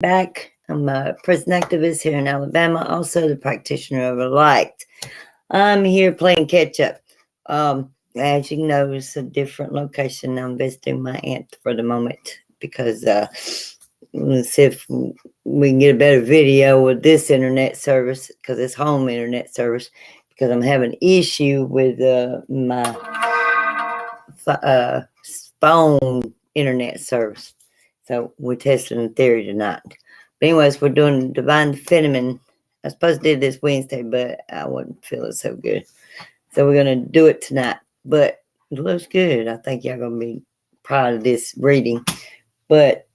back. I'm a prison activist here in Alabama, also the practitioner of a light. I'm here playing catch up. As you know, it's a different location. I'm visiting my aunt for the moment because let's see if we can get a better video with this internet service because it's home internet service because I'm having issue with my phone internet service. So we're testing the theory tonight. But anyways, we're doing Divine Feminine. I was supposed to do this Wednesday, but I wasn't feeling so good. So we're going to do it tonight. But it looks good. I think y'all going to be proud of this reading. But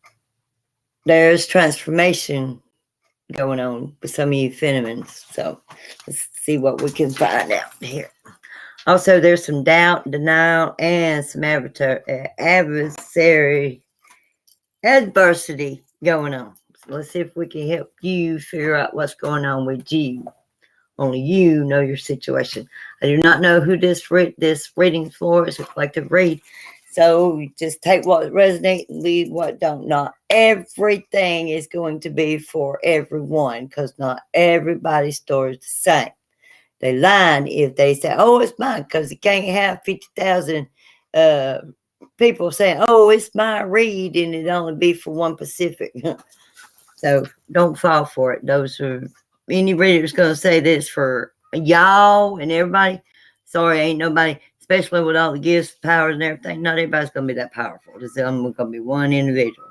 there's transformation going on with some of you feminines. So let's see what we can find out here. Also, there's some doubt, denial, and some adversary adversity going on. So let's see if we can help you figure out what's going on with you. Only you know your situation. I do not know who this reading for. It's a collective read. So just take what resonates and leave what don't. Not everything is going to be for everyone because not everybody's story is the same. They lying if they say, oh, it's mine, because you can't have 50,000 people saying, oh, it's my read, and it only be for one Pacific. So don't fall for it. Those are any reader's going to say this for y'all and everybody. Sorry, ain't nobody, especially with all the gifts, powers, and everything. Not everybody's going to be that powerful. There's only going to be one individual.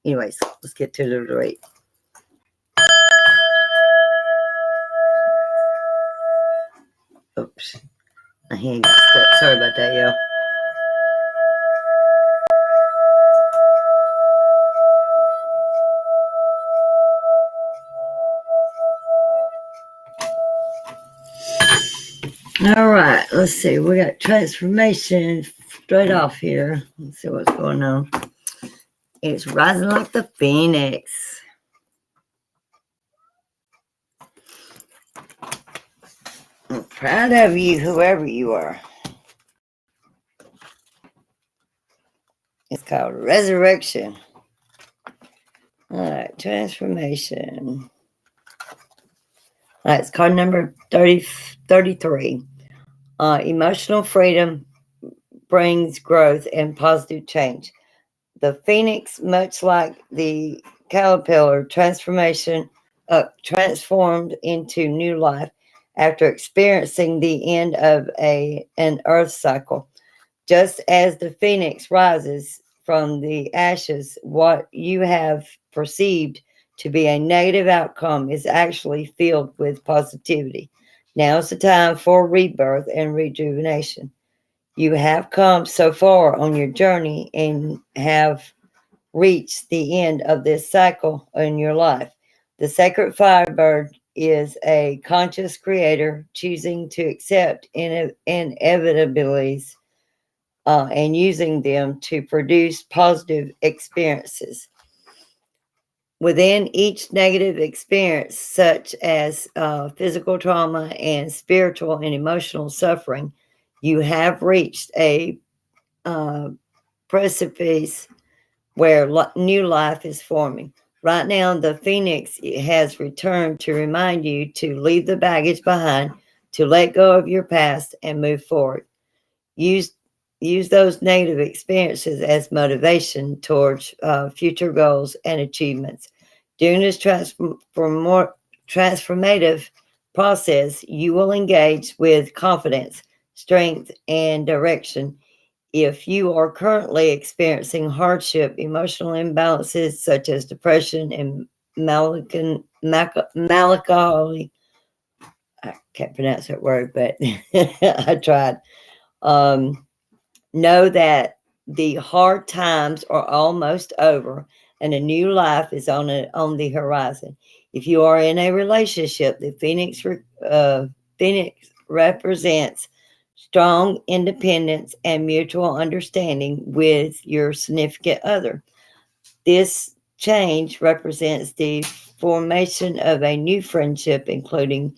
Anyways, let's get to the read. Oops. My hand got stuck. Sorry about that, y'all. All right, let's see. We got transformation straight off here. Let's see what's going on. It's rising like the phoenix. I'm proud of you, whoever you are. It's called resurrection. All right, transformation. All right, it's card number 33. Emotional freedom brings growth and positive change. The phoenix, much like the caterpillar, transformed into new life after experiencing the end of an earth cycle. Just as the phoenix rises from the ashes, what you have perceived to be a negative outcome is actually filled with positivity. Now is the time for rebirth and rejuvenation. You have come so far on your journey and have reached the end of this cycle in your life. The sacred firebird is a conscious creator choosing to accept inevitabilities and using them to produce positive experiences. Within each negative experience, such as physical trauma and spiritual and emotional suffering, you have reached a precipice where new life is forming. Right now, the phoenix has returned to remind you to leave the baggage behind, to let go of your past and move forward. Use those negative experiences as motivation towards future goals and achievements. During this transformative process, you will engage with confidence, strength, and direction. If you are currently experiencing hardship, emotional imbalances such as depression and melancholy, I can't pronounce that word, but I tried. Know that the hard times are almost over and a new life is on the horizon. If you are in a relationship, the phoenix represents strong independence and mutual understanding with your significant other. This change represents the formation of a new friendship, including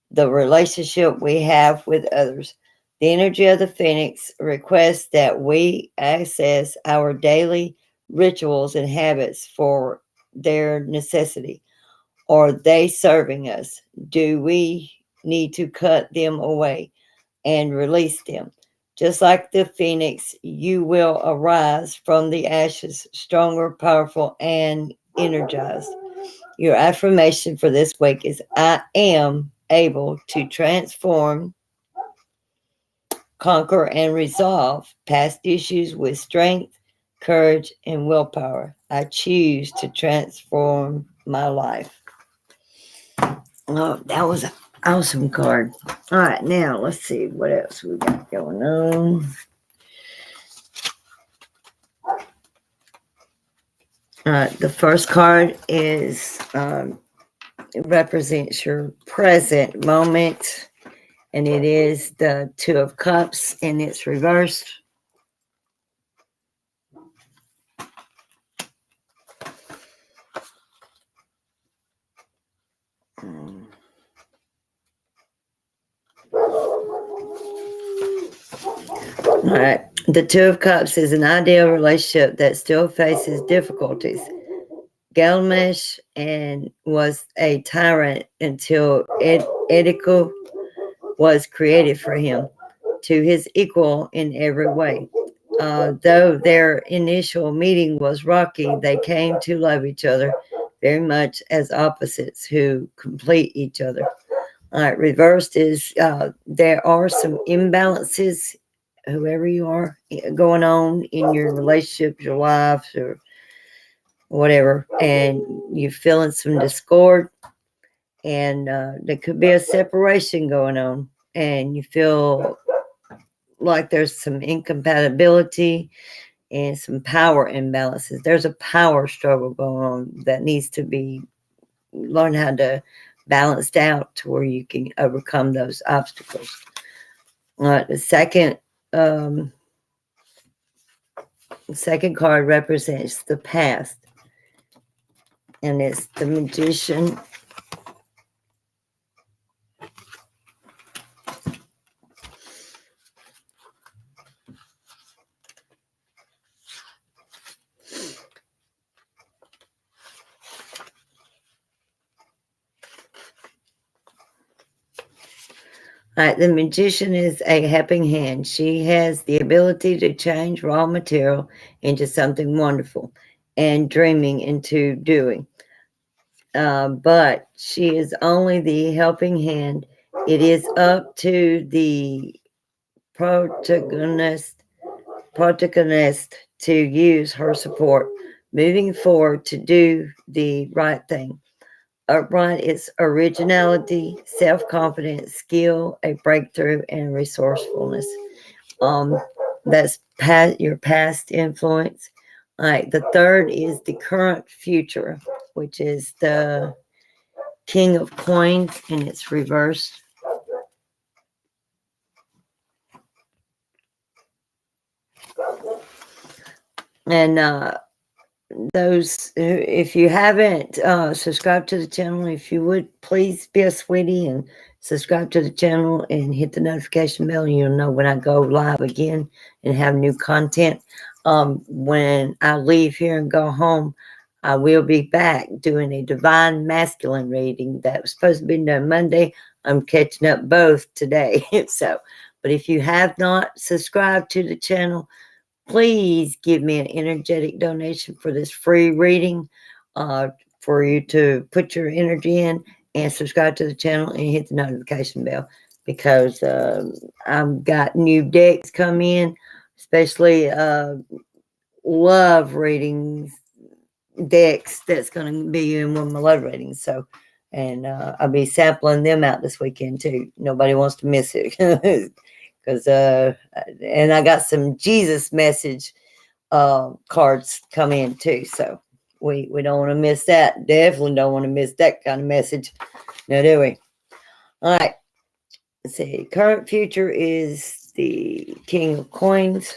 the relationship we have with others. The energy of the phoenix requests that we access our daily rituals and habits for their necessity? Are they serving us? Do we need to cut them away and release them? Just like the phoenix, you will arise from the ashes, stronger, powerful, and energized. Your affirmation for this week is I am able to transform, conquer, and resolve past issues with strength, courage, and willpower. I choose to transform my life. Oh, that was an awesome card. All right, now let's see what else we got going on. The first card is it represents your present moment, and it is the Two of Cups, and it's reversed. All right. The Two of Cups is an ideal relationship that still faces difficulties. Gilgamesh and was a tyrant until Edico was created for him to his equal in every way. Though their initial meeting was rocky, they came to love each other very much as opposites who complete each other. All right, reversed is there are some imbalances, whoever you are, going on in your relationships, your lives, or whatever, and you're feeling some discord, and there could be a separation going on, and you feel like there's some incompatibility and some power imbalances. There's a power struggle going on that needs to be learn how to balance out to where you can overcome those obstacles. The second card represents the past, and it's the Magician. The Magician is a helping hand. She has the ability to change raw material into something wonderful and dreaming into doing. But she is only the helping hand. It is up to the protagonist to use her support moving forward to do the right thing. Upright is originality, self-confidence, skill, a breakthrough, and resourcefulness. That's your past influence. All right, the third is the current future, which is the King of Coins, and it's reversed. And those, if you haven't subscribed to the channel, if you would please be a sweetie and subscribe to the channel and hit the notification bell, and you'll know when I go live again and have new content. When I leave here and go home, I will be back doing a divine masculine reading that was supposed to be done Monday. I'm catching up both today. But if you have not subscribed to the channel, please give me an energetic donation for this free reading, for you to put your energy in, and subscribe to the channel and hit the notification bell, because I've got new decks come in, especially love readings decks that's going to be in one of my love readings. So, and I'll be sampling them out this weekend too. Nobody wants to miss it. Because and I got some Jesus message cards come in too, so we don't want to miss that. Definitely don't want to miss that kind of message. No, do we? All right, let's see. Current future is the King of Coins.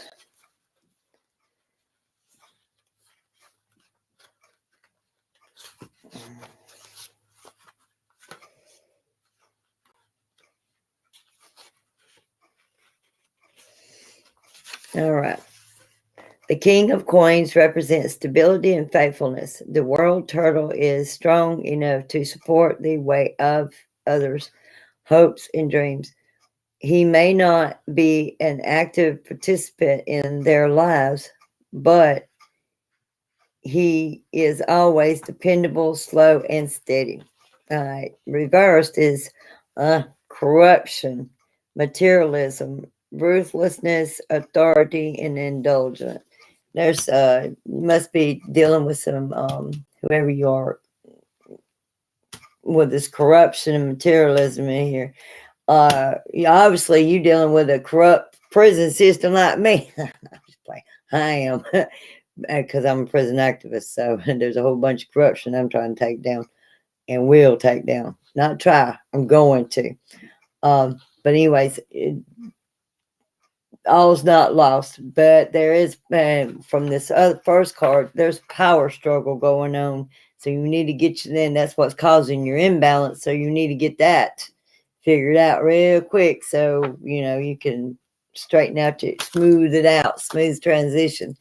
All right. The king of coins represents stability and faithfulness. The world turtle is strong enough to support the weight of others' hopes and dreams. He may not be an active participant in their lives, but he is always dependable, slow, and steady. Reversed is corruption, materialism, ruthlessness, authority, and indulgence. There's must be dealing with some whoever you are with this corruption and materialism in here. Obviously you dealing with a corrupt prison system like me. I'm just playing. I am because I'm a prison activist. So there's a whole bunch of corruption I'm trying to take down and will take down. Not try. I'm going to. But anyways, all's not lost. But there is from this first card, there's power struggle going on. So you need to get you in. That's what's causing your imbalance. So you need to get that figured out real quick. So you can straighten out smooth it out, smooth transition.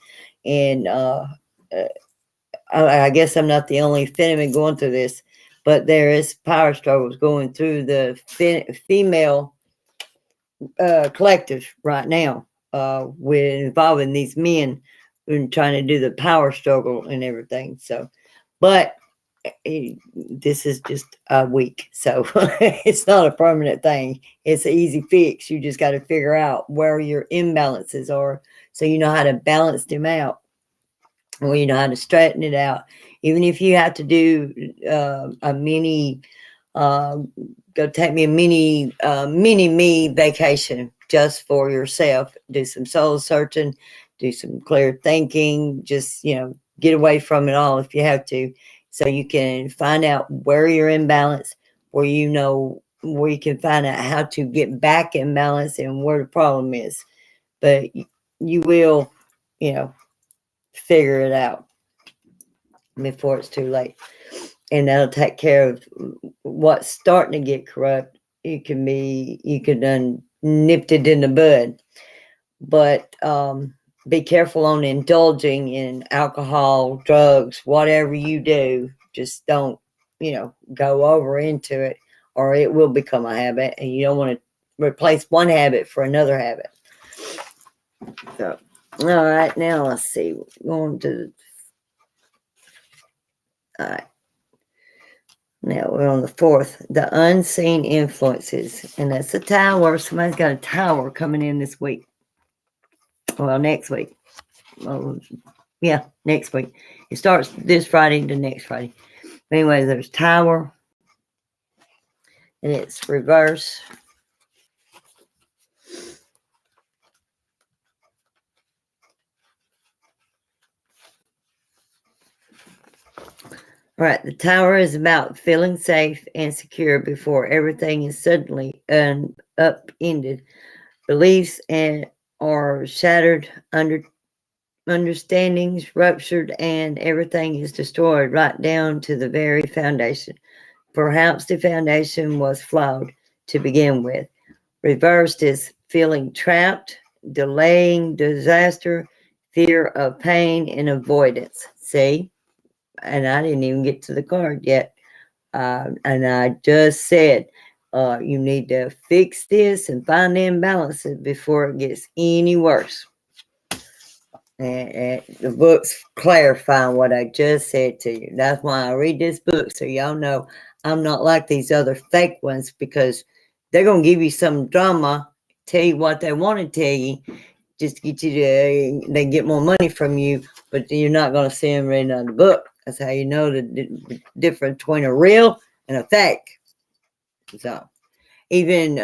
And I guess I'm not the only Fenneman going through this, but there is power struggles going through the female collective right now, with involving these men and trying to do the power struggle and everything. So, but this is just a week, so it's not a permanent thing. It's an easy fix. You just got to figure out where your imbalances are, so you know how to balance them out, or you know how to straighten it out. Even if you have to do a mini, go take me a mini me vacation just for yourself. Do some soul searching, do some clear thinking. Just get away from it all if you have to. So you can find out where you're in balance, where you can find out how to get back in balance and where the problem is. But you will, figure it out before it's too late. And that'll take care of what's starting to get corrupt. You can nipped it in the bud. But be careful on indulging in alcohol, drugs, whatever you do. Just don't, go over into it, or it will become a habit, and you don't want to replace one habit for another habit. So, all right, now let's see. Going to, all right. Now we're on the 4th, the unseen influences, and that's a tower. Somebody's got a tower coming in this week. Well, next week. Yeah, next week. It starts this Friday to next Friday. But anyway, there's tower, and it's reverse. All right, the tower is about feeling safe and secure before everything is suddenly upended. Beliefs are shattered, understandings ruptured, and everything is destroyed right down to the very foundation. Perhaps the foundation was flawed to begin with. Reversed is feeling trapped, delaying disaster, fear of pain, and avoidance. See? And I didn't even get to the card yet. And I just said, you need to fix this and find the imbalances before it gets any worse. And the book's clarifying what I just said to you. That's why I read this book, so y'all know I'm not like these other fake ones, because they're going to give you some drama, tell you what they want to tell you, just to get you to, they get more money from you, but you're not going to see them reading out the book. That's how you know the difference between a real and a fake. So, even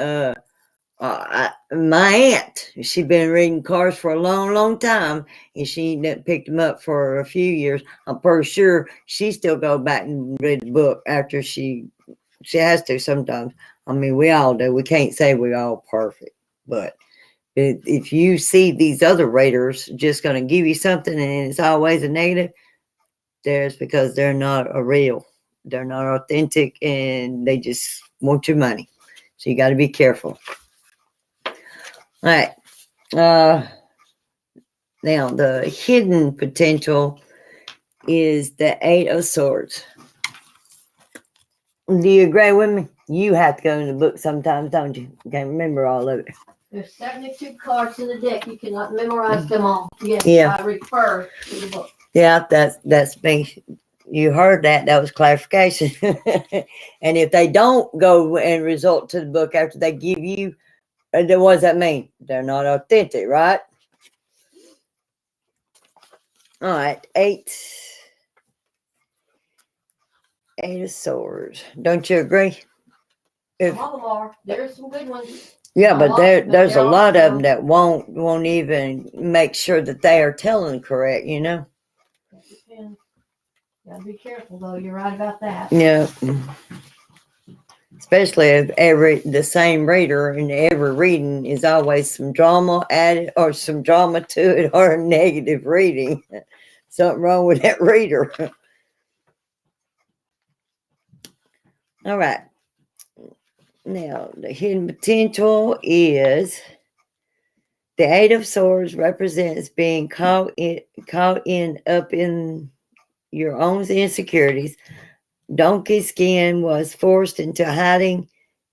my aunt, she'd been reading cards for a long, long time, and she picked them up for a few years. I'm pretty sure she still go back and read the book after she has to sometimes. I mean, we all do. We can't say we're all perfect, but if you see these other readers just going to give you something and it's always a negative, there's because they're not a real, they're not authentic, and they just want your money. So you got to be careful. All right. Now, the hidden potential is the Eight of Swords. Do you agree with me? You have to go in the book sometimes, don't you? You can't remember all of it. There's 72 cards in the deck. You cannot memorize them all. Yes, Yeah. I refer to the book. Yeah, that's me. You heard that. That was clarification. And if they don't go and result to the book after they give you, then what does that mean? They're not authentic, right? All right, Eight of Swords. Don't you agree? Some of them are. There's some good ones. Yeah, but there's a they're lot of them also- that won't even make sure that they are telling correct, you know? That depends. Gotta be careful though. You're right about that. Yeah. Especially if the same reader in every reading is always some drama added or some drama to it or a negative reading. Something wrong with that reader. All right. Now, the hidden potential is the Eight of Swords represents being caught up in your own insecurities. Donkey Skin was forced into hiding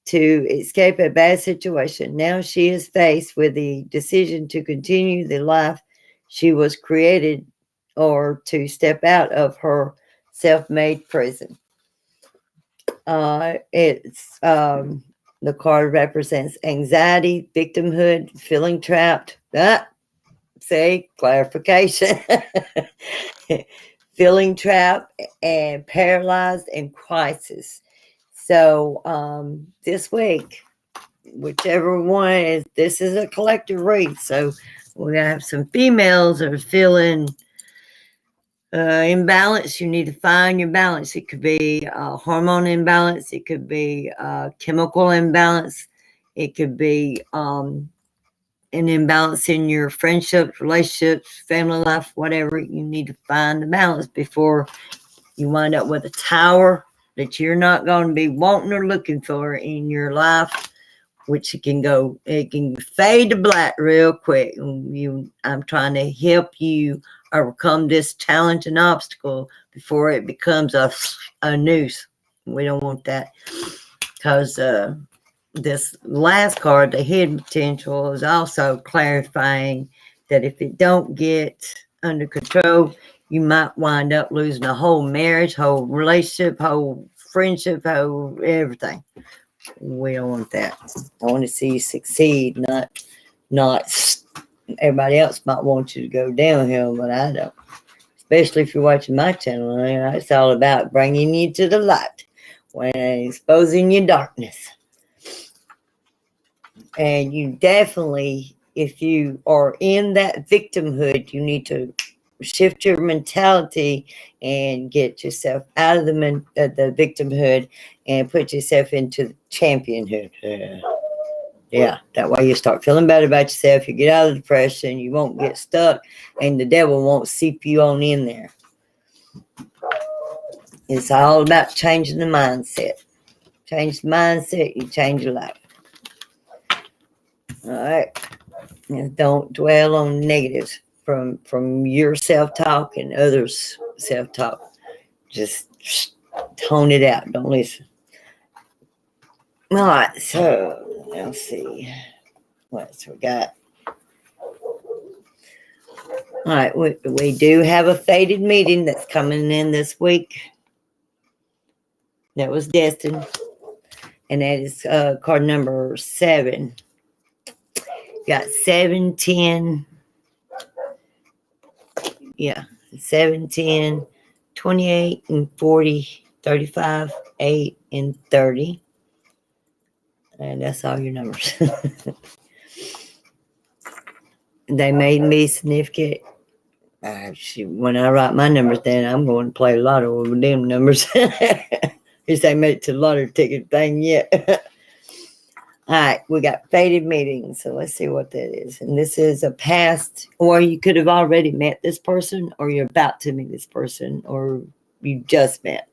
to escape a bad situation. Now she is faced with the decision to continue the life she was created or to step out of her self-made prison. It's the card represents anxiety, victimhood, feeling trapped. See, clarification. Feeling trapped and paralyzed and crisis. So this week, whichever one is, this is a collective read. So we have some females that are feeling imbalance. You need to find your balance. It could be a hormone imbalance. It could be a chemical imbalance. It could be an imbalance in your friendships, relationships, family life, whatever. You need to find the balance before you wind up with a tower that you're not going to be wanting or looking for in your life, which it can fade to black real quick. I'm trying to help you overcome this challenge and obstacle before it becomes a noose. We don't want that, because this last card, the hidden potential, is also clarifying that if it don't get under control, you might wind up losing a whole marriage, whole relationship, whole friendship, whole everything. We don't want that. I want to see you succeed, not everybody else might want you to go downhill, but I don't. Especially if you're watching my channel, it's all about bringing you to the light when exposing your darkness. And you definitely, if you are in that victimhood, you need to shift your mentality and get yourself out of the victimhood and put yourself into the championhood. Yeah, that way you start feeling better about yourself. You get out of the depression. You won't get stuck, and the devil won't seep you on in there. It's all about changing the mindset. Change the mindset, you change your life. All right. And don't dwell on negatives from your self-talk and others' self-talk. Just tone it out. Don't listen. All right, so let's see what else we got. All right, we do have a fated meeting that's coming in this week. That was destined, and that is card number 7. Got 7, 10. Yeah, 7, 10, 28, and 40, 35, 8, and 30. And that's all your numbers. They made me significant. When I write my numbers down, I'm going to play lotto with them numbers. Just ain't made it to the lottery ticket thing yet. All right, we got fated meetings. So let's see what that is. And this is a past, or you could have already met this person, or you're about to meet this person, or you just met.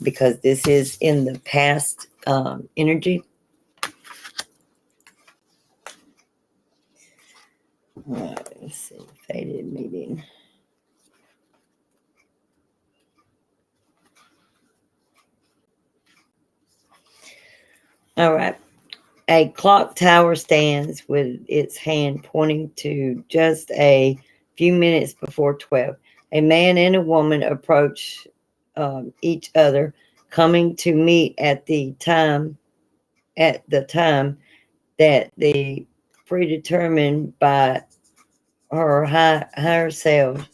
Because this is in the past energy. Let's see, faded meeting. All right. A clock tower stands with its hand pointing to just a few minutes before 12. A man and a woman approach each other, coming to meet at the time that the predetermined by her higher self.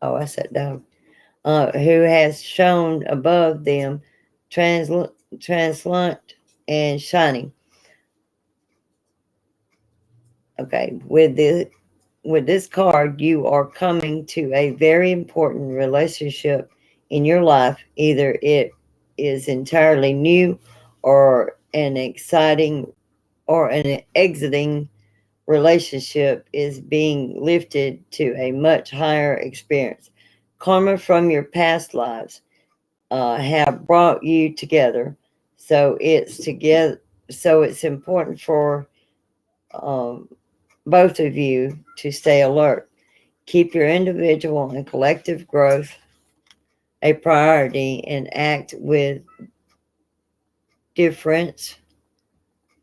Oh, I said dog. Who has shone above them, translucent and shining. Okay, with this card, you are coming to a very important relationship in your life. Either it is entirely new, or an exiting relationship is being lifted to a much higher experience. Karma from your past lives have brought you together, so it's important for um, both of you to stay alert. Keep your individual and collective growth a priority and act with difference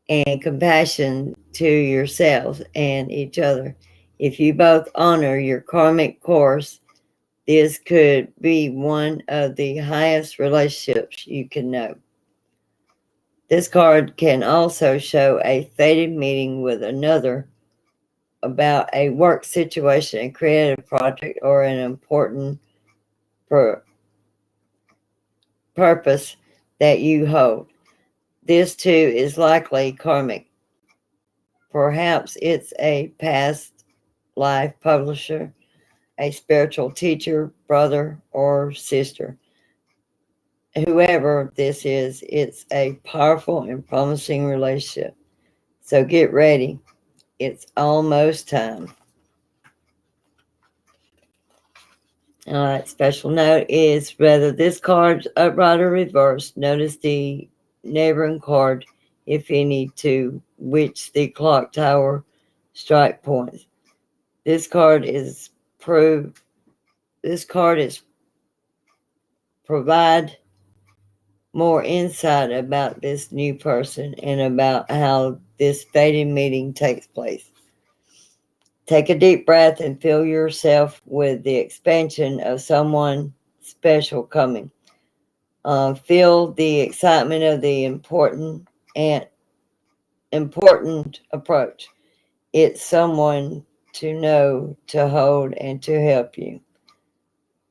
and compassion to yourselves and each other. If you both honor your karmic course, this could be one of the highest relationships you can know. This card can also show a fated meeting with another about a work situation, a creative project, or an important purpose that you hold. This too is likely karmic. Perhaps it's a past life publisher, a spiritual teacher, brother, or sister. Whoever this is, it's a powerful and promising relationship. So get ready. It's almost time. All right, special note is whether this card's upright or reversed, notice the neighboring card, if any, to which the clock tower strike points. This card is provide more insight about this new person and about how this fated meeting takes place. Take a deep breath and fill yourself with the expansion of someone special coming. Feel the excitement of the important approach. It's someone to know, to hold, and to help you.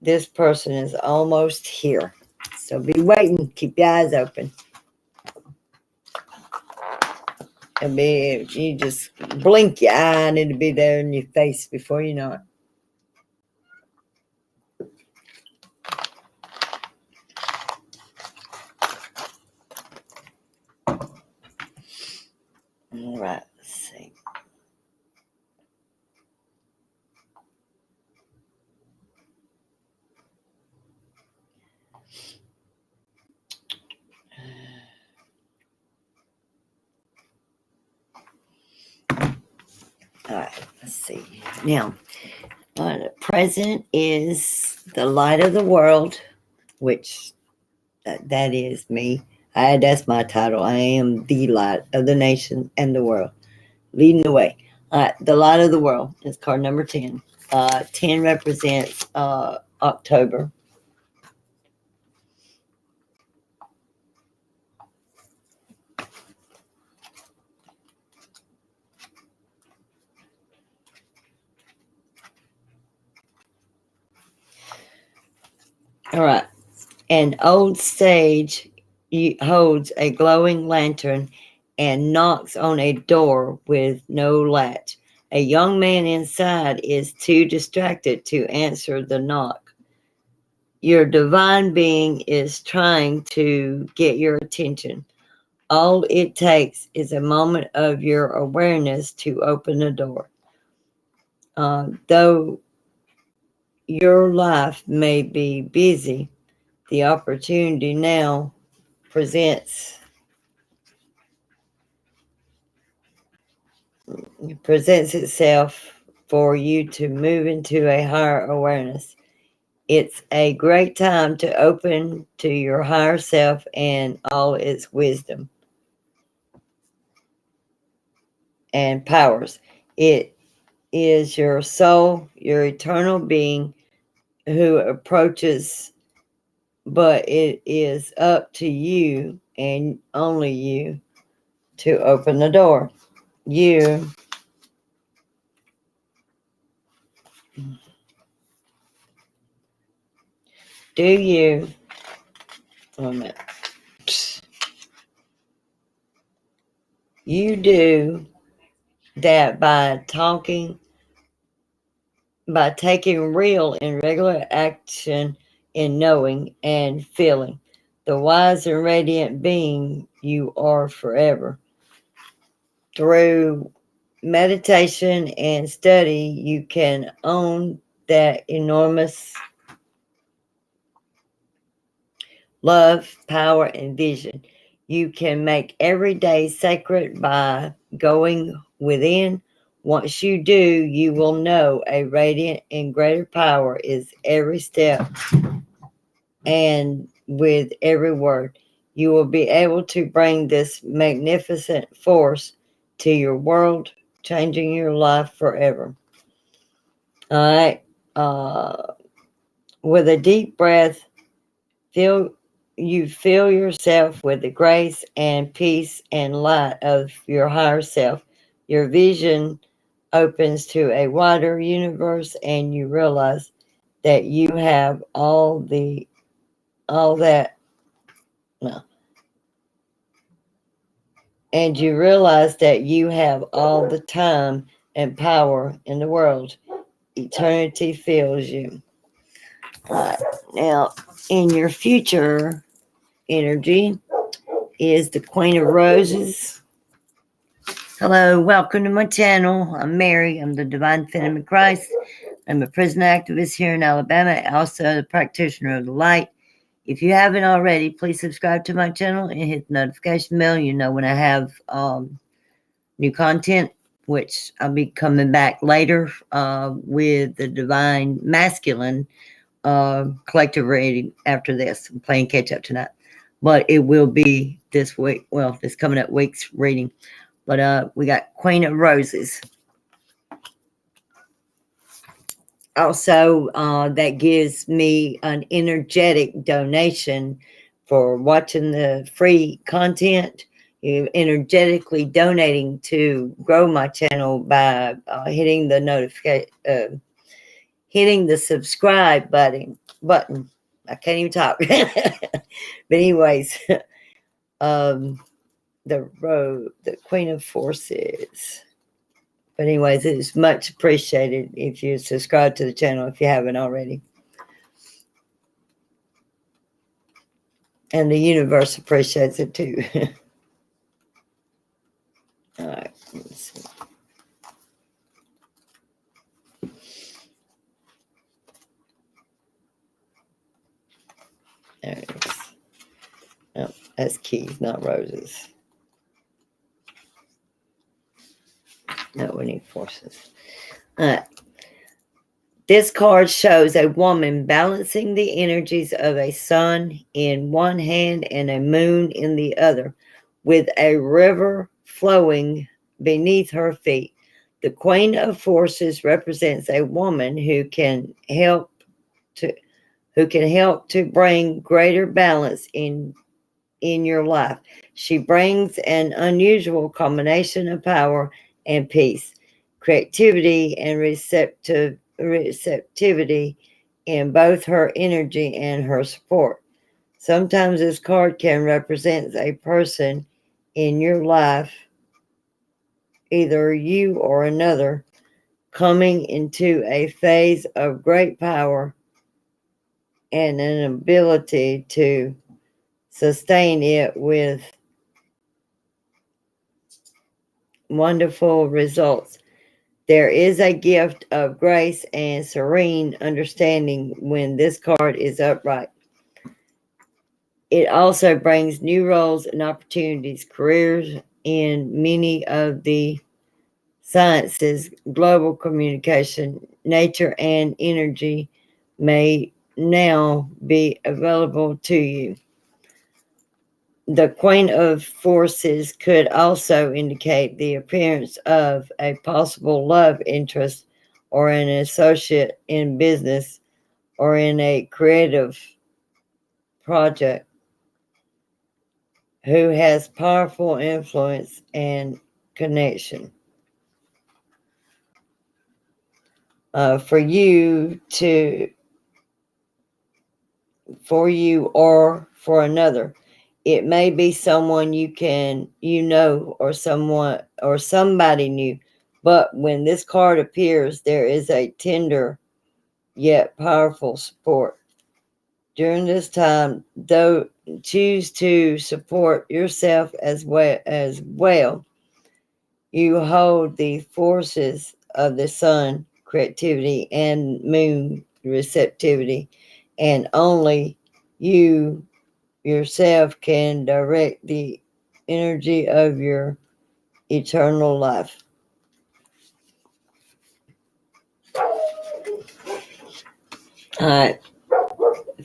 This person is almost here. So be waiting. Keep your eyes open. You just blink your eye and it'll be there in your face before you know it. All right, let's see. All right, let's see. Now, the present is the light of the world, which that is me. That's my title. I am the light of the nation and the world, leading the way. The light of the world is card number 10. 10 represents October. All right. An old sage holds a glowing lantern and knocks on a door with no latch. A young man inside is too distracted to answer the knock. Your divine being is trying to get your attention. All it takes is a moment of your awareness to open the door. Though your life may be busy, the opportunity now presents presents itself for you to move into a higher awareness. It's a great time to open to your higher self and all its wisdom and powers. It is your soul, your eternal being who approaches, but it is up to you and only you to open the door. You do you. Wait a minute. You do that by taking real and regular action in knowing and feeling the wise and radiant being you are forever. Through meditation and study, you can own that enormous love, power, and vision. You can make every day sacred by going within. Once you do, you will know a radiant and greater power is every step and with every word. You will be able to bring this magnificent force to your world, changing your life forever. All right. With a deep breath, feel yourself with the grace and peace and light of your higher self. Your vision opens to a wider universe, and you realize that you have all that. No. And you realize that you have all the time and power in the world. Eternity fills you. All right. Now, in your future energy is the Queen of Roses. Hello, welcome to my channel. I'm Mary. I'm the Divine Feminine of Christ. I'm a prison activist here in Alabama, also the practitioner of the light. If you haven't already, please subscribe to my channel and hit the notification bell. You know when I have new content, which I'll be coming back later with the Divine Masculine collective reading after this. I'm playing catch up tonight, but it will be this week. Well, this coming up week's reading. But we got Queen of Roses. Also, that gives me an energetic donation for watching the free content. You're energetically donating to grow my channel by hitting the notification, hitting the subscribe button. I can't even talk. But anyways, the Queen of Forces. But anyways, it is much appreciated if you subscribe to the channel if you haven't already. And the universe appreciates it too. All right, let's see. There it is. Oh, that's keys, not roses. No, we need forces. This card shows a woman balancing the energies of a sun in one hand and a moon in the other, with a river flowing beneath her feet. The Queen of Forces represents a woman who can help to bring greater balance in your life. She brings an unusual combination of power and peace, creativity and receptivity in both her energy and her support. Sometimes this card can represent a person in your life, either you or another, coming into a phase of great power and an ability to sustain it with wonderful results. There is a gift of grace and serene understanding when this card is upright. It also brings new roles and opportunities, careers in many of the sciences, global communication, nature, and energy may now be available to you. The Queen of Forces could also indicate the appearance of a possible love interest or an associate in business or in a creative project who has powerful influence and connection. For you or for another. It may be someone or someone or somebody new. But when this card appears, there is a tender yet powerful support. During this time, though, choose to support yourself as well. You hold the forces of the sun, creativity, and moon, receptivity, and only you yourself can direct the energy of your eternal life. All right.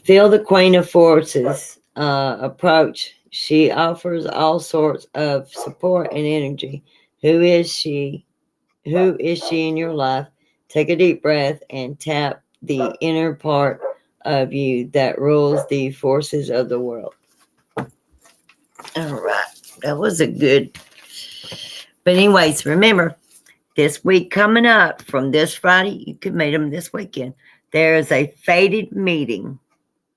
Feel the Queen of Forces approach. She offers all sorts of support and energy. Who is she? Who is she in your life? Take a deep breath and tap the inner part of you that rules the forces of the world. All right. That was a good. But anyways, remember, this week coming up from this Friday, you can meet them this weekend. There is a fated meeting.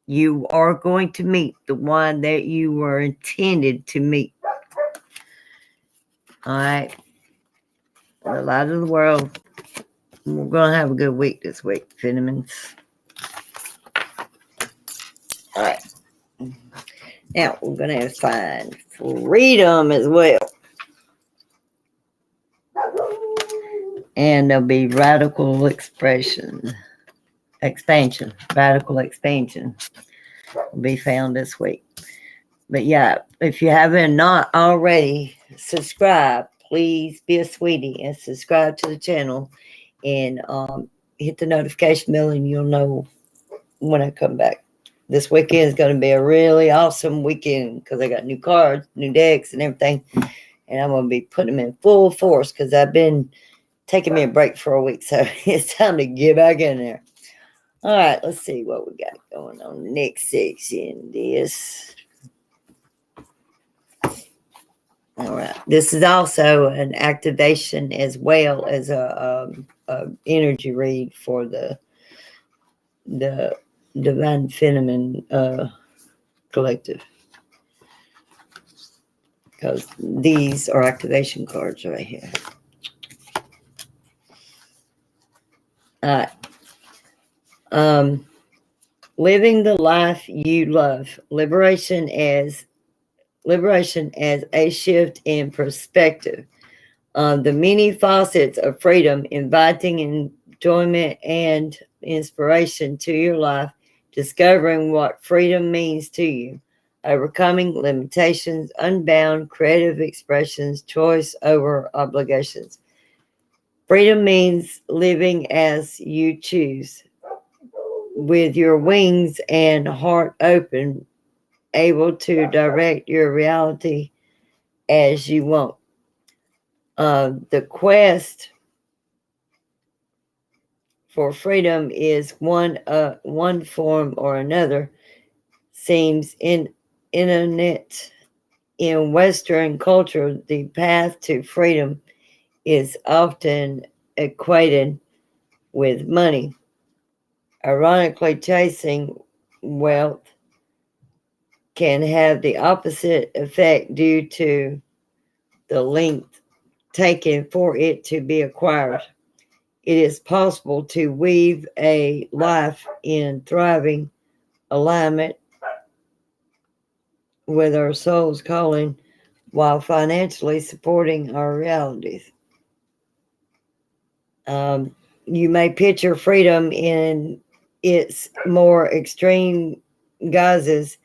You are going to meet the one that you were intended to meet. All right. The light of the world. We're going to have a good week this week, Phenomens. All right. Now, we're going to find freedom as well. And there'll be radical expansion. Radical expansion will be found this week. But yeah, if you haven't not already subscribed, please be a sweetie and subscribe to the channel and hit the notification bell and you'll know when I come back. This weekend is going to be a really awesome weekend because I got new cards, new decks and everything. And I'm going to be putting them in full force because I've been taking me a break for a week. So it's time to get back in there. All right, let's see what we got going on. Next section, this. All right, this is also an activation as well as a energy read for the Divine Feminine Collective. Because these are activation cards right here. All right. Living the life you love. Liberation as a shift in perspective. The many facets of freedom, inviting enjoyment and inspiration to your life, discovering what freedom means to you, overcoming limitations, unbound creative expressions, choice over obligations. Freedom means living as you choose, with your wings and heart open, able to direct your reality as you want. The quest for freedom is one form or another seems inanimate in Western culture. The path to freedom is often equated with money. Ironically, chasing wealth can have the opposite effect due to the length taken for it to be acquired. It is possible to weave a life in thriving alignment with our soul's calling while financially supporting our realities. You may picture freedom in its more extreme guises,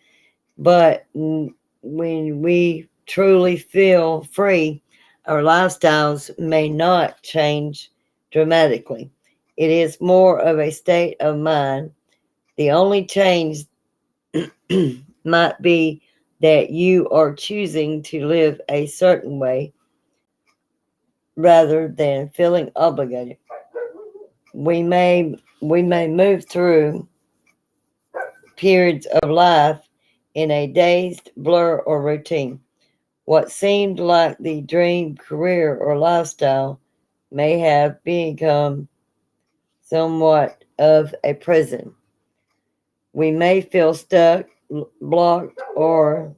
but when we truly feel free, our lifestyles may not change dramatically. It is more of a state of mind. The only change might be that you are choosing to live a certain way rather than feeling obligated. We may move through periods of life in a dazed blur or routine. What seemed like the dream career or lifestyle may have become somewhat of a prison. We may feel stuck, blocked, or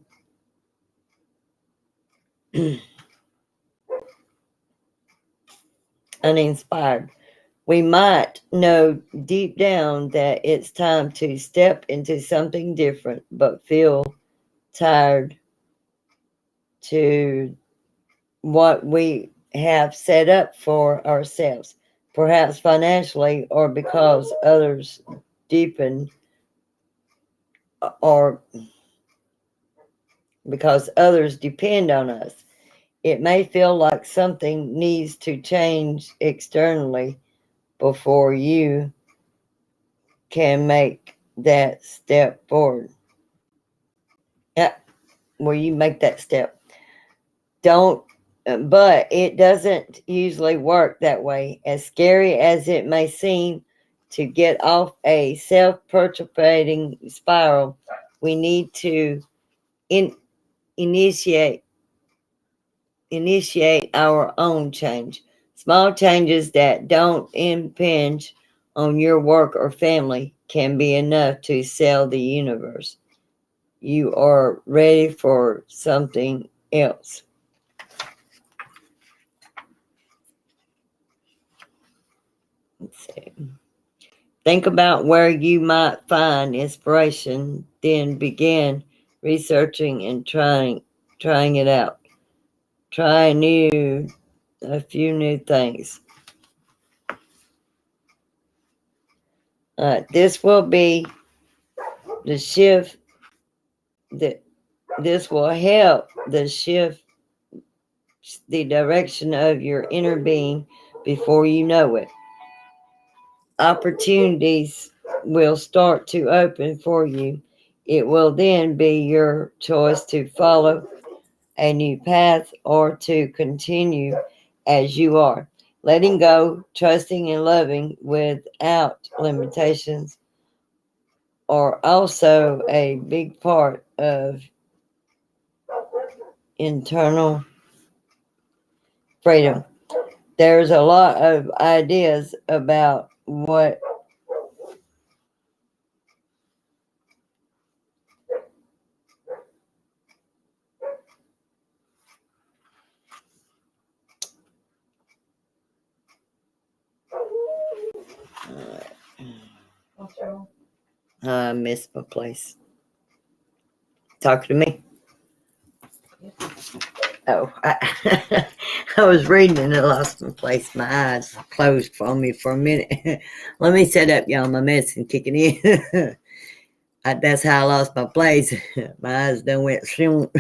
uninspired. We might know deep down that it's time to step into something different, but feel tired to what we have set up for ourselves, perhaps financially or because others deepen or because others depend on us. It may feel like something needs to change externally before you can make that step forward. Yeah, where you make that step. But it doesn't usually work that way. As scary as it may seem to get off a self-perpetuating spiral, we need to initiate our own change. Small changes that don't impinge on your work or family can be enough to sell the universe. You are ready for something else. Let's see. Think about where you might find inspiration, then begin researching and trying it out. Try a few new things. This will be the shift that this will help the shift the direction of your inner being before you know it. Opportunities will start to open for you. It will then be your choice to follow a new path or to continue as you are. Letting go, trusting, and loving without limitations are also a big part of internal freedom. There's a lot of ideas about what What's wrong? I missed my place. Talking to me. Oh, I, I was reading and I lost my place. My eyes closed on me for a minute. Let me set up, y'all. My medicine kicking in. That's how I lost my place. My eyes done went shoom.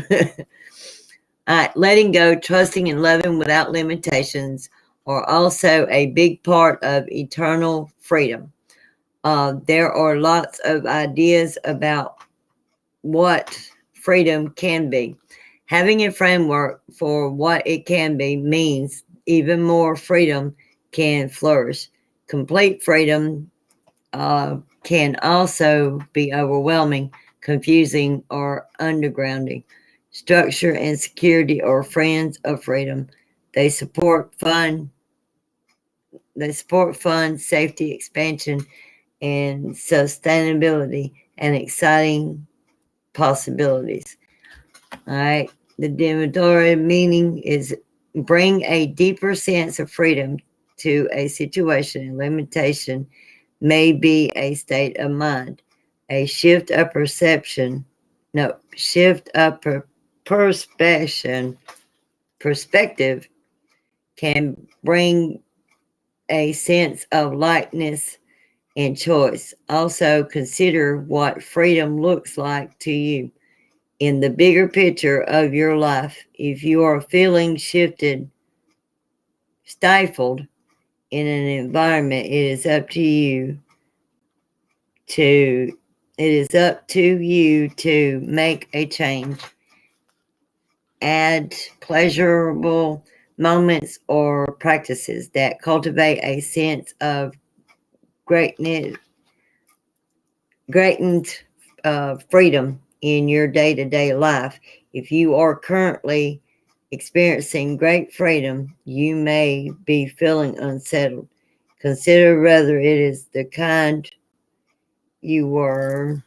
All right, letting go, trusting, and loving without limitations are also a big part of eternal freedom. There are lots of ideas about what freedom can be. Having a framework for what it can be means even more freedom can flourish. Complete freedom can also be overwhelming, confusing, or undergrounding. Structure and security are friends of freedom. They support fun, safety, expansion, and sustainability, and exciting possibilities. All right. The Demetri meaning is bring a deeper sense of freedom to a situation, and limitation may be a state of mind. A shift of perception, no, shift of perspective can bring a sense of lightness and choice. Also consider what freedom looks like to you in the bigger picture of your life. If you are feeling shifted stifled in an environment, it is up to you to make a change. Add pleasurable moments or practices that cultivate a sense of greatness, greatened freedom in your day-to-day life. If you are currently experiencing great freedom, you may be feeling unsettled. Consider whether it is the kind you were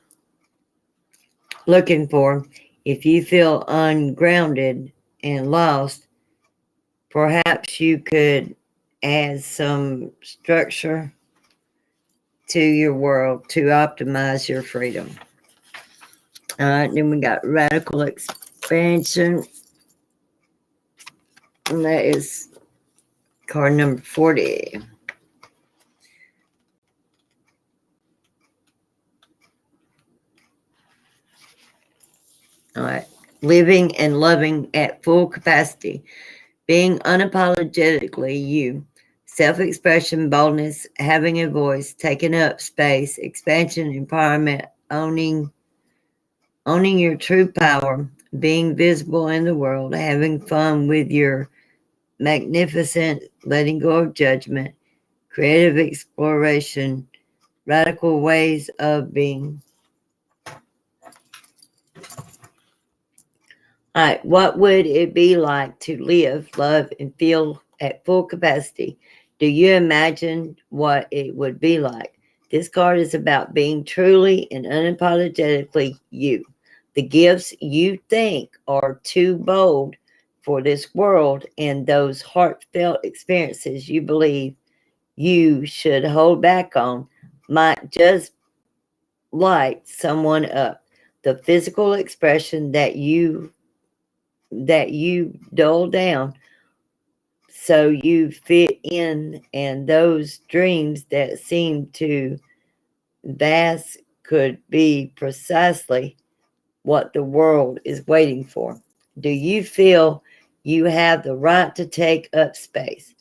looking for. If you feel ungrounded and lost, perhaps you could add some structure to your world to optimize your freedom. All right, then we got radical expansion, and that is card number 40. All right, living and loving at full capacity, being unapologetically you, self-expression, boldness, having a voice, taking up space, expansion, empowerment, owning your true power, being visible in the world, having fun with your magnificent, letting go of judgment, creative exploration, radical ways of being. All right, what would it be like to live, love, and feel at full capacity? Do you imagine what it would be like? This card is about being truly and unapologetically you. The gifts you think are too bold for this world and those heartfelt experiences you believe you should hold back on might just light someone up. The physical expression that you dull down so you fit in, and those dreams that seem too vast could be precisely what the world is waiting for. Do you feel you have the right to take up space?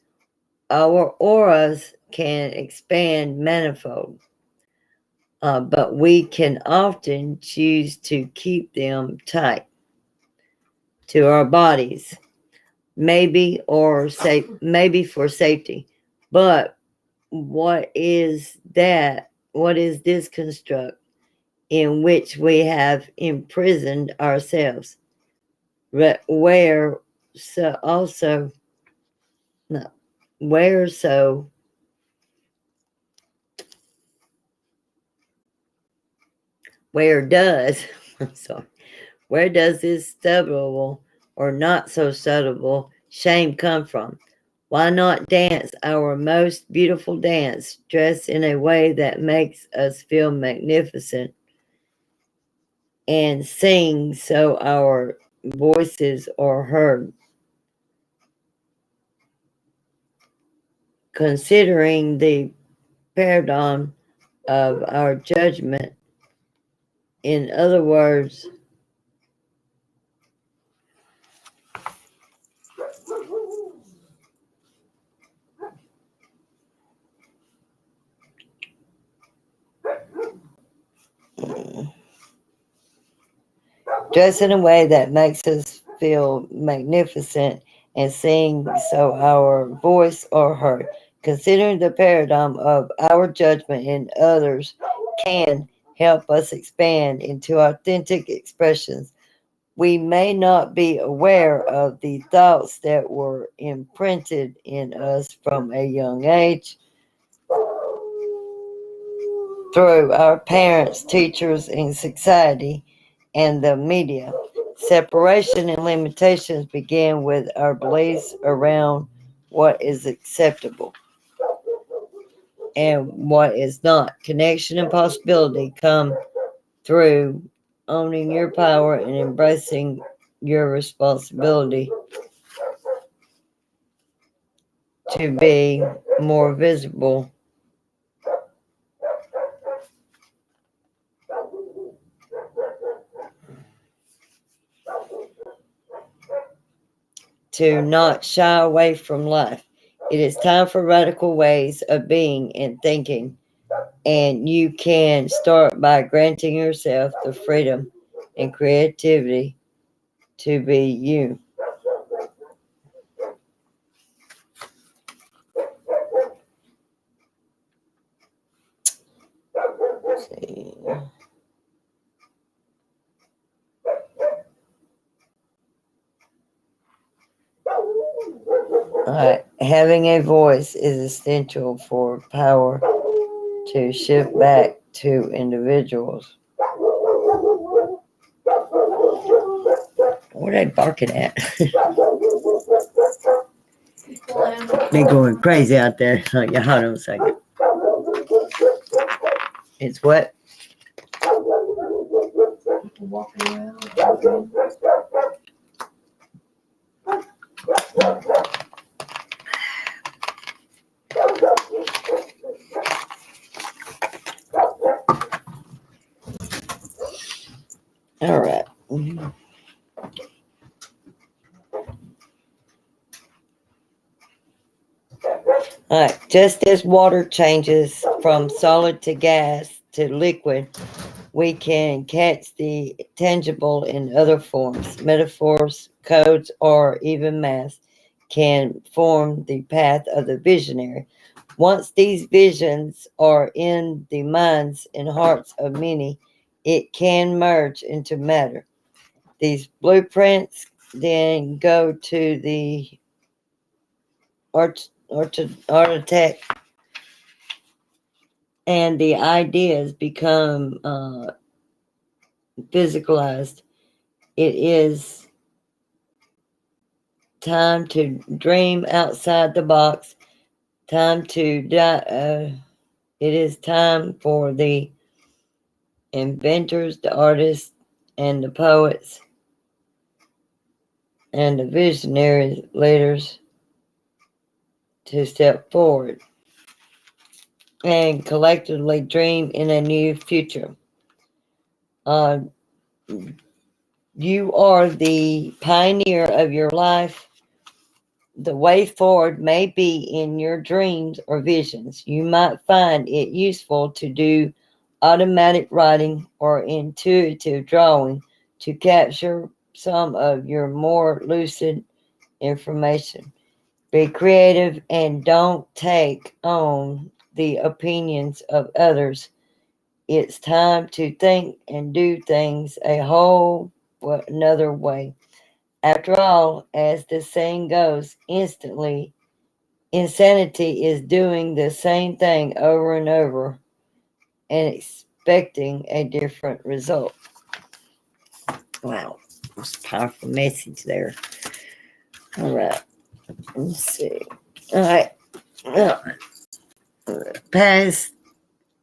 Our auras can expand manifold, but we can often choose to keep them tight to our bodies, maybe for safety. But what is this construct in which we have imprisoned ourselves? Where does I'm sorry, where does this subtle or not so subtle shame come from? Why not dance our most beautiful dance, dressed in a way that makes us feel magnificent, and sing so our voices are heard? Considering the paradigm of our judgment, in other words, dress in a way that makes us feel magnificent and sing so our voice are heard. Considering the paradigm of our judgment in others can help us expand into authentic expressions. We may not be aware of the thoughts that were imprinted in us from a young age through our parents, teachers, and society and the media. Separation and limitations begin with our beliefs around what is acceptable and what is not. Connection and possibility come through owning your power and embracing your responsibility to be more visible, to not shy away from life. It is time for radical ways of being and thinking, and you can start by granting yourself the freedom and creativity to be you. Let's see. Having a voice is essential for power to shift back to individuals. What are they barking at? They're going crazy out there. Oh, yeah, hold on a second. It's what? People walking around. All right. All right. Just as water changes from solid to gas to liquid, we can catch the tangible in other forms. Metaphors, codes, or even math can form the path of the visionary. Once these visions are in the minds and hearts of many, it can merge into matter. These blueprints then go to the architect, and the ideas become physicalized. It is time to dream outside the box. Time to die. It is time for the inventors, the artists, and the poets, and the visionary leaders to step forward and collectively dream in a new future. You are the pioneer of your life. The way forward may be in your dreams or visions. You might find it useful to do automatic writing or intuitive drawing to capture some of your more lucid information. Be creative and don't take on the opinions of others. It's time to think and do things a whole another way. After all, as the saying goes, insanity is doing the same thing over and over and expecting a different result. Wow, that's a powerful message there. All right, let's see. All right, past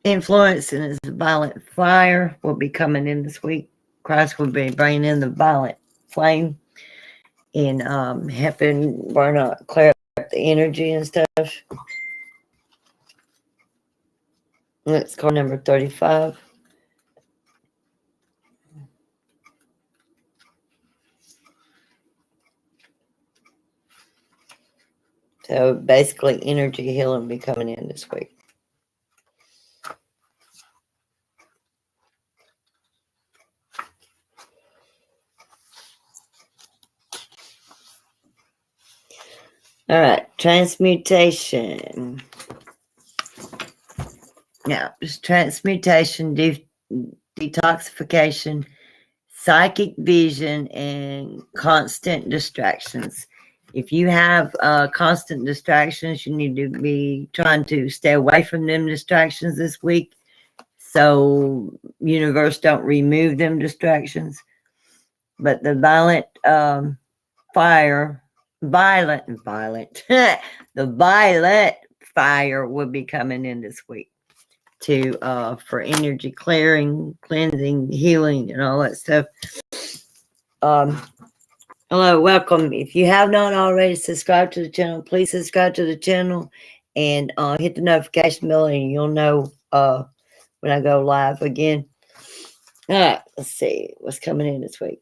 influence and his violent fire will be coming in this week. Christ will be bringing in the violent flame and helping burn out, clear up the energy and stuff. Let's call number 35. So basically, energy healing will be coming in this week. All right, transmutation. Yeah, just transmutation, detoxification, psychic vision, and constant distractions. If you have constant distractions, you need to be trying to stay away from them distractions this week, so universe don't remove them distractions. But the violent fire, the violet fire will be coming in this week to for energy clearing, cleansing, healing, and all that stuff. Hello, welcome. If you have not already subscribed to the channel, please subscribe to the channel and hit the notification bell, and you'll know when I go live again. All right, let's see what's coming in this week.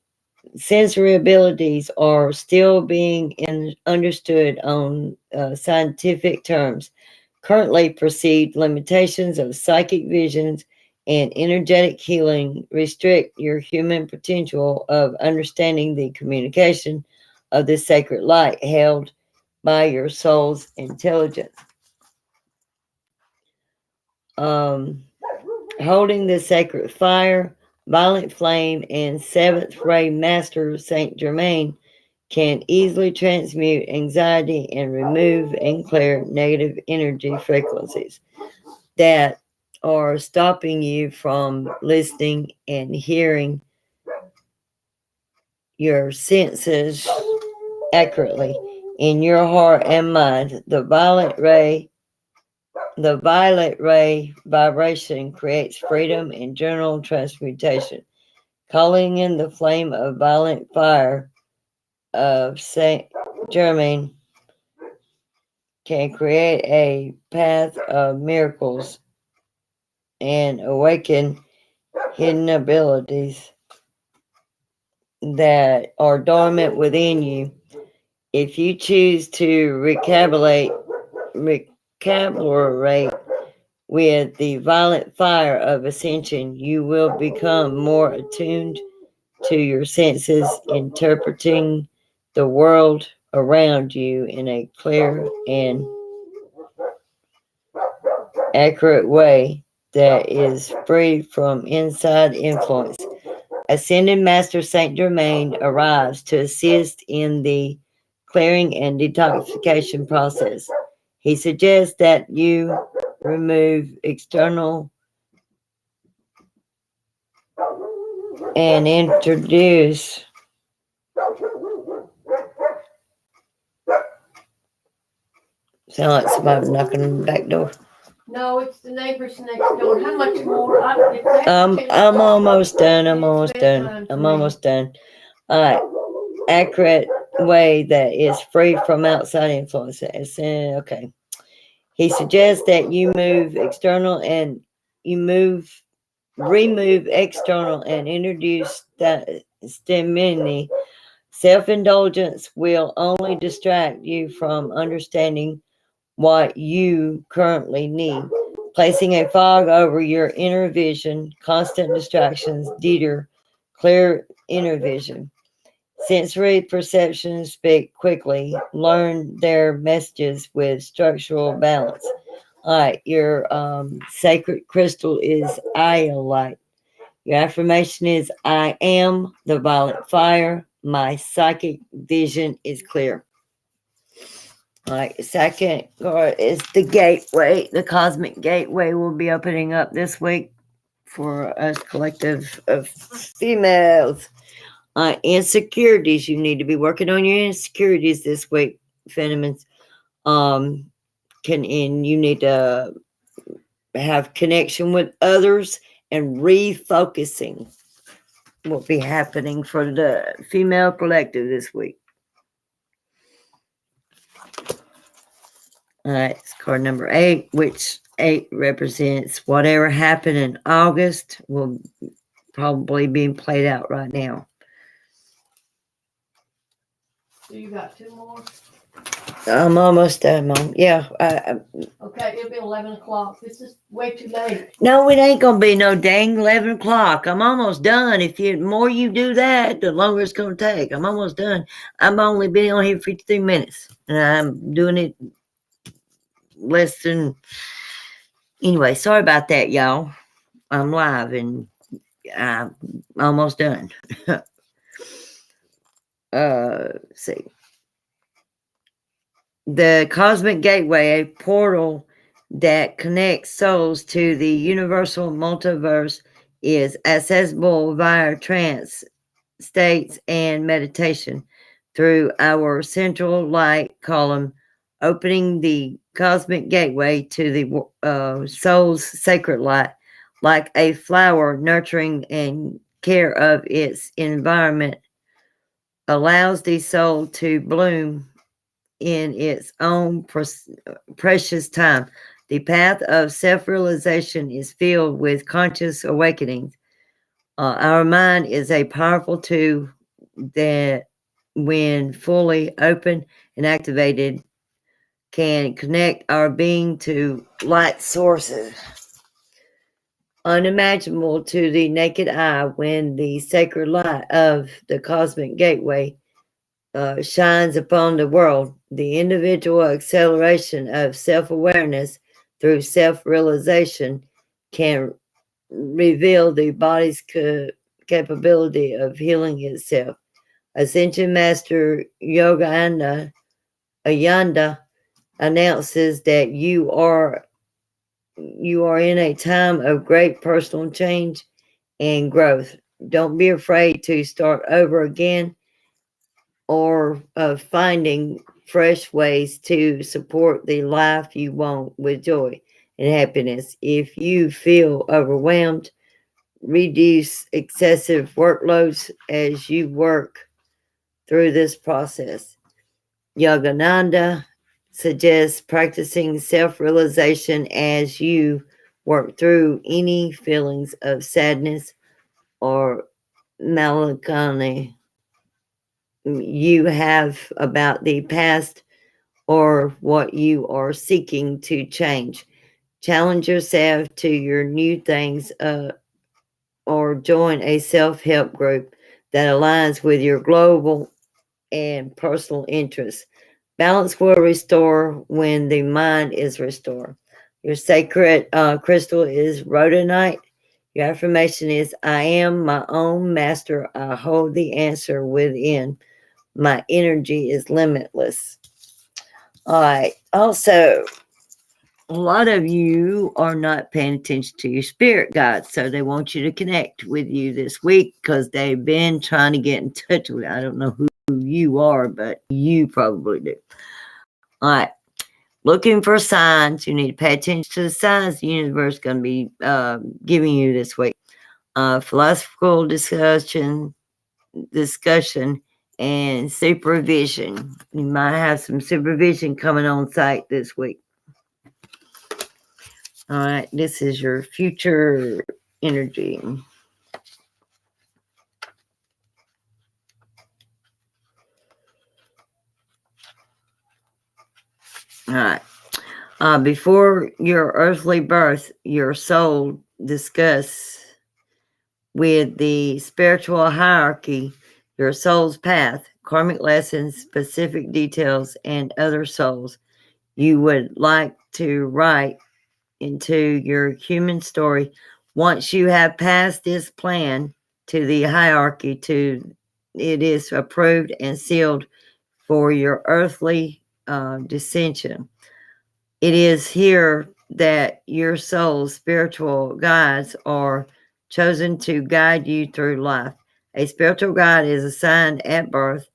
sensory abilities are still being understood on scientific terms. Currently, perceived limitations of psychic visions and energetic healing restrict your human potential of understanding the communication of the sacred light held by your soul's intelligence. Holding the sacred fire, violet flame, and seventh ray master Saint Germain can easily transmute anxiety and remove and clear negative energy frequencies that are stopping you from listening and hearing your senses accurately in your heart and mind. The violet ray vibration creates freedom and general transmutation. Calling in the flame of violet fire of Saint Germain can create a path of miracles and awaken hidden abilities that are dormant within you. If you choose to recalibrate with the violet fire of ascension, you will become more attuned to your senses, interpreting the world around you in a clear and accurate way that is free from inside influence. Ascended Master Saint Germain arrives to assist in the clearing and detoxification process. He suggests that you remove external and introduce sound like somebody knocking on the back door. No, it's the neighbors next door. How much more? I'm almost done. I'm almost done. All right. Accurate way that is free from outside influence. Okay. He suggests that you remove external and introduce stimuli. Self-indulgence will only distract you from understanding what you currently need. Placing a fog over your inner vision, constant distractions deter clear inner vision. Sensory perceptions speak quickly. Learn their messages with structural balance. All right, your sacred crystal is iolite. Your affirmation is, I am the violet fire. My psychic vision is clear. All right, second card is the gateway. The cosmic gateway will be opening up this week for us collective of females. Insecurities. You need to be working on your insecurities this week, Fenimans. And you need to have connection with others, and refocusing will be happening for the female collective this week. All right, it's card number 8, which 8 represents whatever happened in August will probably be played out right now. So you got 2 more? I'm almost done, Mom. Yeah. Okay, it'll be 11 o'clock. This is way too late. No, it ain't gonna be no dang 11 o'clock. I'm almost done. If you more you do that, the longer it's gonna take. I'm almost done. I'm only been on here 53 minutes, and I'm doing it less than. Anyway, sorry about that, y'all. I'm live and I'm almost done. Let's see. The Cosmic Gateway, a portal that connects souls to the universal multiverse, is accessible via trance states and meditation through our central light column, opening the cosmic gateway to the soul's sacred light, like a flower nurturing and care of its environment, allows the soul to bloom in its own precious time. The path of self-realization is filled with conscious awakenings. Our mind is a powerful tool that, when fully open and activated, can connect our being to light sources unimaginable to the naked eye. When the sacred light of the cosmic gateway shines upon the world, the individual acceleration of self-awareness through self-realization can reveal the body's capability of healing itself. Ascension Master Yogananda Ayanda announces that you are in a time of great personal change and growth. Don't be afraid to start over again or of finding fresh ways to support the life you want with joy and happiness. If you feel overwhelmed, reduce excessive workloads as you work through this process. Yogananda suggests practicing self-realization as you work through any feelings of sadness or melancholy you have about the past or what you are seeking to change. Challenge yourself to your new things or join a self-help group that aligns with your global and personal interests. Balance will restore when the mind is restored. Your sacred crystal is rhodonite. Your affirmation is, I am my own master. I hold the answer within. My energy is limitless. All right. Also, a lot of you are not paying attention to your spirit guides, so they want you to connect with you this week because they've been trying to get in touch with you. I don't know who you are, but you probably do. All right. Looking for signs. You need to pay attention to the signs the universe is going to be giving you this week. Philosophical discussion, and supervision. You might have some supervision coming on site this week. All right, this is your future energy. All right. Before your earthly birth, your soul discuss with the spiritual hierarchy your soul's path, karmic lessons, specific details, and other souls you would like to write into your human story. Once you have passed this plan to the hierarchy, it is approved and sealed for your earthly descension. It is here that your soul's spiritual guides are chosen to guide you through life. A spiritual guide is assigned at birth,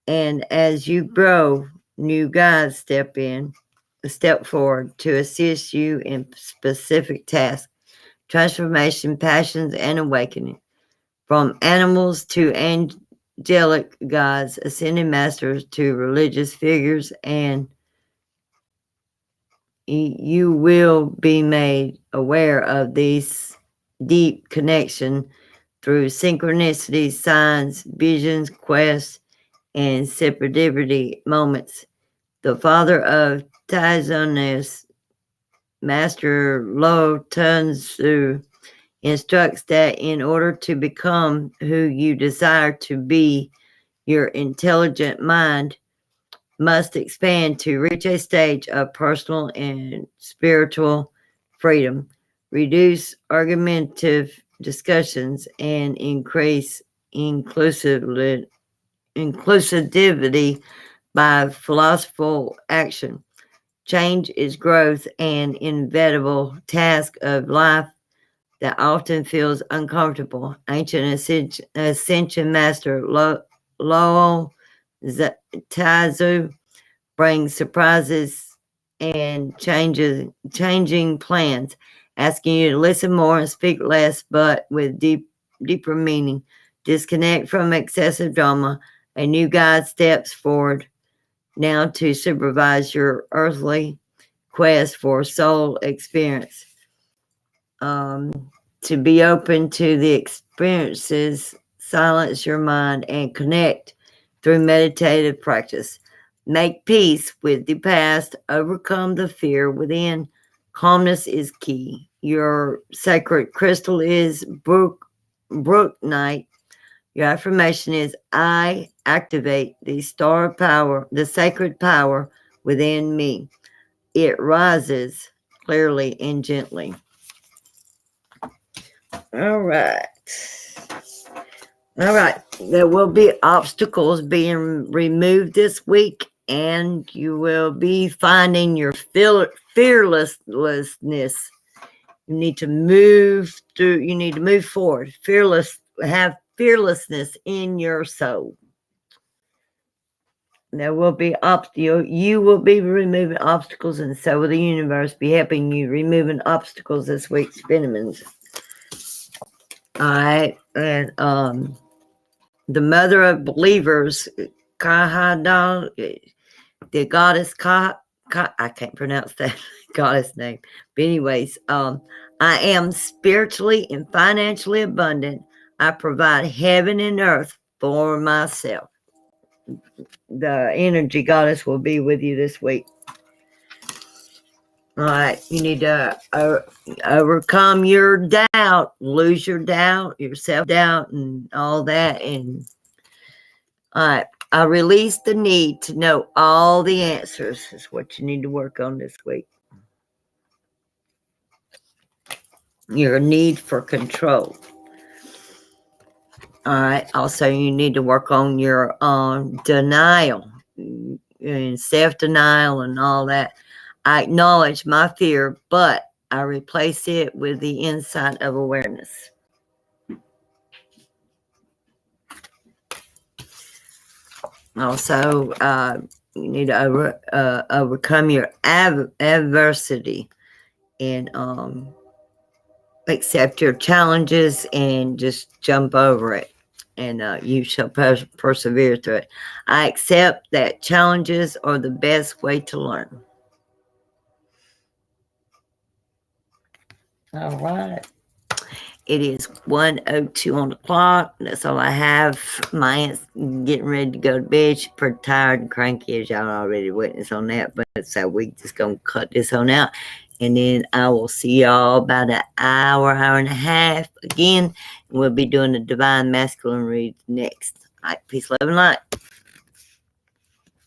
and as you grow, new guides step forward to assist you in specific tasks, transformation, passions, and awakening. From animals to angelic guides, ascended masters to religious figures, and you will be made aware of these deep connection through synchronicities, signs, visions, quests, and serendipity moments. The father of Taizonis, Master Lo Tzu, instructs that in order to become who you desire to be, your intelligent mind must expand to reach a stage of personal and spiritual freedom, reduce argumentative discussions, and increase inclusivity by philosophical action. Change is growth and inevitable task of life that often feels uncomfortable. Ancient Ascension Master Lowell Tzu brings surprises and changing plans, asking you to listen more and speak less, but with deeper meaning. Disconnect from excessive drama. A new guide steps forward now to supervise your earthly quest for soul experience. To be open to the experiences silence your mind, and connect through meditative practice. Make peace with the past, overcome the fear within. Calmness is key. Your sacred crystal is Brooknight. Your affirmation is I activate the star power, the sacred power within me. It rises clearly and gently. All right. All right. There will be obstacles being removed this week, and you will be finding your fearlessness. You need to move through, you need to move forward. Have fearlessness in your soul. There will be you will be removing obstacles, and so will the universe be helping you removing obstacles this week, Spinnemans. All right, and the mother of believers, Kahadal, the goddess I can't pronounce that goddess name. But anyways, I am spiritually and financially abundant. I provide heaven and earth for myself. The energy goddess will be with you this week. All right, you need to overcome your doubt, lose your doubt, your self-doubt, and all that. And all right, I release the need to know all the answers is what you need to work on this week. Your need for control. All right, also you need to work on your denial and self-denial and all that. I acknowledge my fear, but I replace it with the insight of awareness. Also, you need to overcome your adversity and accept your challenges and just jump over it. And you shall persevere through it. I accept that challenges are the best way to learn. All right. It is 1:02 on the clock. That's all I have. My aunt's getting ready to go to bed. She's pretty tired and cranky, as y'all already witnessed on that. But so we just going to cut this on out. And then I will see y'all about an hour and a half again. And we'll be doing the Divine Masculine read next. All right. Peace, love, and light.